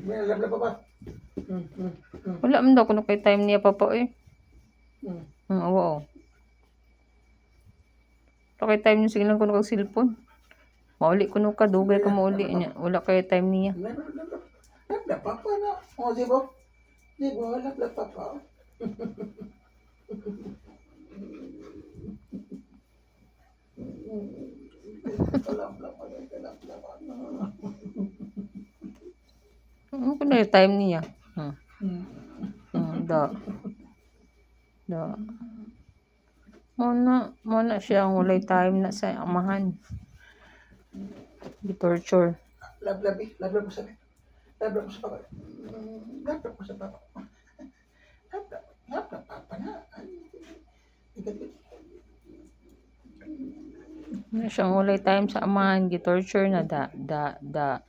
May lablab pa ba? Wala man daw kuno kay time niya papa eh. Oo. Kay time niya sige lang kuno kag cellphone. Mauli kuno ka dugay ka mauli niya. Wala kay time niya. Lablab pa pa na. O, di ba? Di ba? Lablab pa pa. Ano kuno yung time niya? Da. Muna siya ang walay time na sa amahan. Gi-torture. Lablab eh. Lablab mo sa Lablab mo sa papa. Lablab mo sa papa. Lablab papa na. Muna siya ang walay time sa amahan. Gi-torture na da.